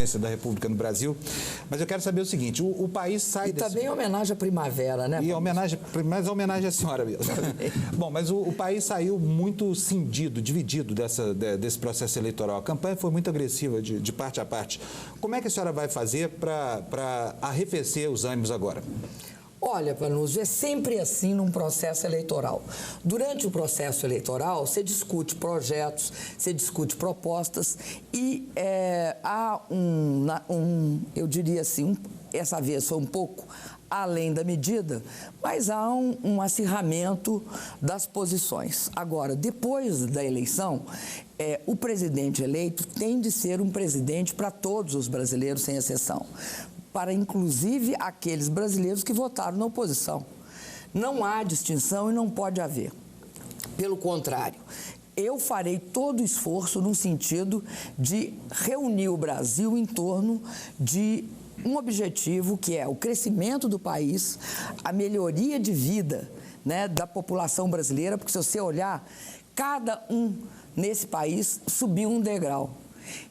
presidência da República no Brasil, mas eu quero saber o seguinte, o país sai desse... também homenagem à primavera, né? E mas homenagem à senhora mesmo. Bom, mas o país saiu muito cindido, dividido desse processo eleitoral. A campanha foi muito agressiva de parte a parte. Como é que a senhora vai fazer para arrefecer os ânimos agora? Olha, Panunzio, é sempre assim num processo eleitoral. Durante o processo eleitoral, você discute projetos, você discute propostas e há eu diria assim, essa vez foi um pouco além da medida, mas há um acirramento das posições. Agora, depois da eleição, o presidente eleito tem de ser um presidente para todos os brasileiros, sem exceção, para inclusive aqueles brasileiros que votaram na oposição. Não há distinção e não pode haver. Pelo contrário, eu farei todo o esforço no sentido de reunir o Brasil em torno de um objetivo que é o crescimento do país, a melhoria de vida, né, da população brasileira, porque se você olhar, cada um nesse país subiu um degrau.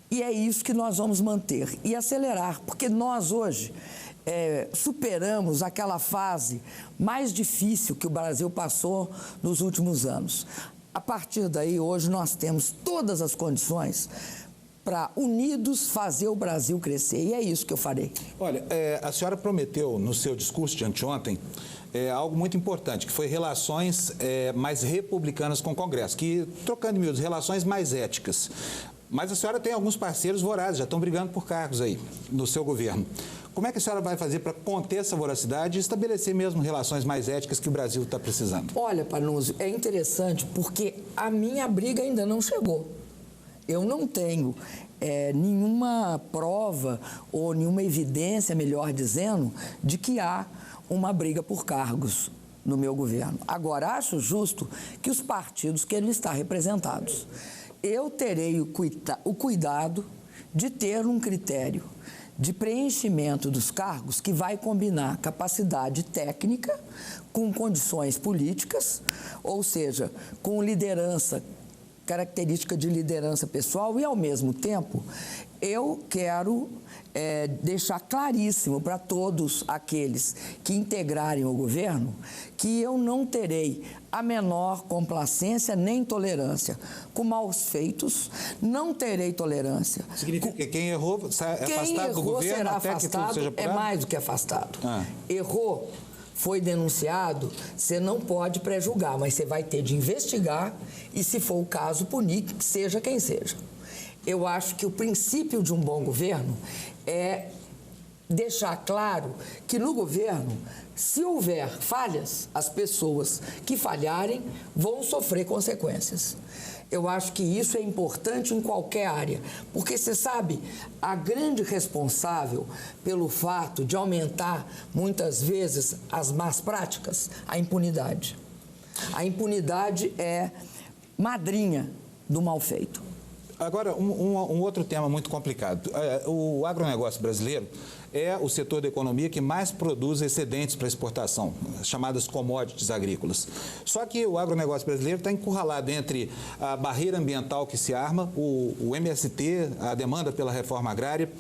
E é isso que nós vamos manter e acelerar, porque nós hoje superamos aquela fase mais difícil que o Brasil passou nos últimos anos. A partir daí, hoje, nós temos todas as condições para, unidos, fazer o Brasil crescer. E é isso que eu farei. Olha, a senhora prometeu no seu discurso de anteontem algo muito importante, que foi relações mais republicanas com o Congresso, que, trocando em miúdos, relações mais éticas. Mas a senhora tem alguns parceiros vorazes, já estão brigando por cargos aí no seu governo. Como é que a senhora vai fazer para conter essa voracidade e estabelecer mesmo relações mais éticas que o Brasil está precisando? Olha, Panunzio, é interessante porque a minha briga ainda não chegou. Eu não tenho nenhuma prova ou nenhuma evidência, melhor dizendo, de que há uma briga por cargos no meu governo. Agora, acho justo que os partidos queiram estar representados. Eu terei o cuidado de ter um critério de preenchimento dos cargos que vai combinar capacidade técnica com condições políticas, ou seja, com liderança, característica de liderança pessoal e, ao mesmo tempo, eu quero deixar claríssimo para todos aqueles que integrarem o governo que eu não terei a menor complacência nem tolerância com maus feitos, não terei tolerância. Significa que quem errou é afastado do governo será até afastado, que tudo seja apurado? É mais do que afastado. Errou, foi denunciado, você não pode pré-julgar, mas você vai ter de investigar e, se for o caso, punir, seja quem seja. Eu acho que o princípio de um bom governo é deixar claro que no governo, se houver falhas, as pessoas que falharem vão sofrer consequências. Eu acho que isso é importante em qualquer área, porque você sabe, a grande responsável pelo fato de aumentar muitas vezes as más práticas, a impunidade. A impunidade é madrinha do mal feito. Agora, um outro tema muito complicado. O agronegócio brasileiro é o setor da economia que mais produz excedentes para exportação, chamadas commodities agrícolas. Só que o agronegócio brasileiro está encurralado entre a barreira ambiental que se arma, o MST, a demanda pela reforma agrária.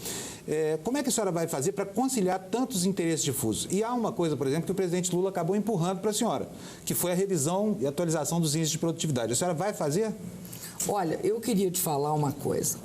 Como é que a senhora vai fazer para conciliar tantos interesses difusos? E há uma coisa, por exemplo, que o presidente Lula acabou empurrando para a senhora, que foi a revisão e atualização dos índices de produtividade. A senhora vai fazer? Olha, eu queria te falar uma coisa.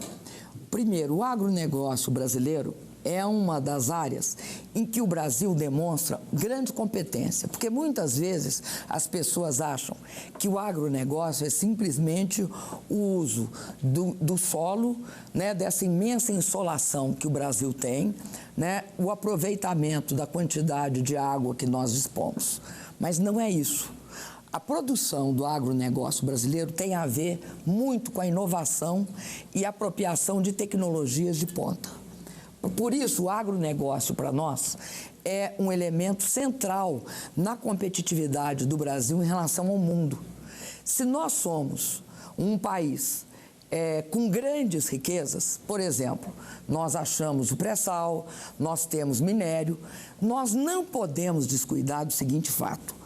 Primeiro, o agronegócio brasileiro é uma das áreas em que o Brasil demonstra grande competência, porque muitas vezes as pessoas acham que o agronegócio é simplesmente o uso do solo, né, dessa imensa insolação que o Brasil tem, né, o aproveitamento da quantidade de água que nós dispomos. Mas não é isso. A produção do agronegócio brasileiro tem a ver muito com a inovação e apropriação de tecnologias de ponta. Por isso, o agronegócio, para nós, é um elemento central na competitividade do Brasil em relação ao mundo. Se nós somos um país com grandes riquezas, por exemplo, nós achamos o pré-sal, nós temos minério, nós não podemos descuidar do seguinte fato: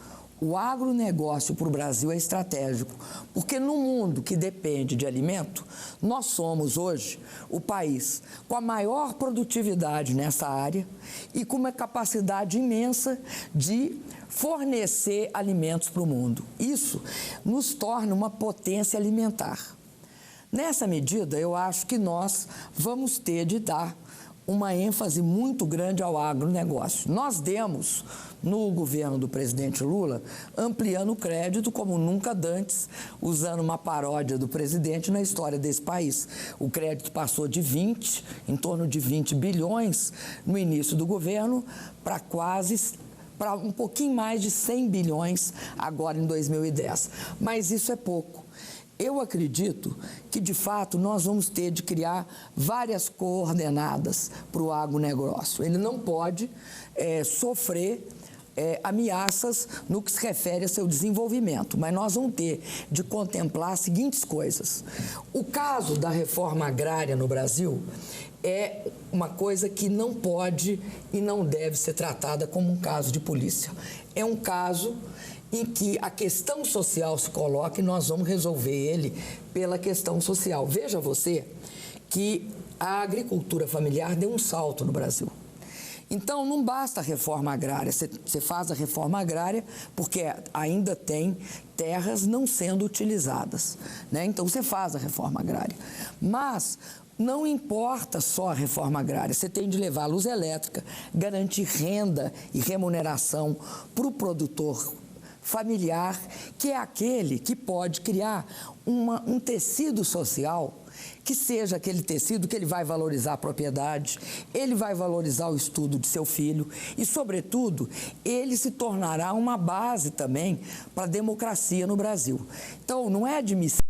O agronegócio para o Brasil é estratégico, porque no mundo que depende de alimento, nós somos hoje o país com a maior produtividade nessa área e com uma capacidade imensa de fornecer alimentos para o mundo. Isso nos torna uma potência alimentar. Nessa medida, eu acho que nós vamos ter de dar uma ênfase muito grande ao agronegócio. Nós demos, no governo do presidente Lula, ampliando o crédito como nunca antes, usando uma paródia do presidente na história desse país. O crédito passou de em torno de 20 bilhões no início do governo, para um pouquinho mais de 100 bilhões agora em 2010. Mas isso é pouco. Eu acredito que, de fato, nós vamos ter de criar várias coordenadas para o agronegócio. Ele não pode sofrer ameaças no que se refere a seu desenvolvimento, mas nós vamos ter de contemplar as seguintes coisas. O caso da reforma agrária no Brasil é uma coisa que não pode e não deve ser tratada como um caso de polícia. É um caso em que a questão social se coloca e nós vamos resolver ele pela questão social. Veja você que a agricultura familiar deu um salto no Brasil. Então, não basta a reforma agrária, você faz a reforma agrária porque ainda tem terras não sendo utilizadas, né? Então, você faz a reforma agrária. Mas não importa só a reforma agrária, você tem de levar a luz elétrica, garantir renda e remuneração para o produtor familiar, que é aquele que pode criar um tecido social que seja aquele tecido que ele vai valorizar a propriedade, ele vai valorizar o estudo de seu filho e, sobretudo, ele se tornará uma base também para a democracia no Brasil. Então, não é admissível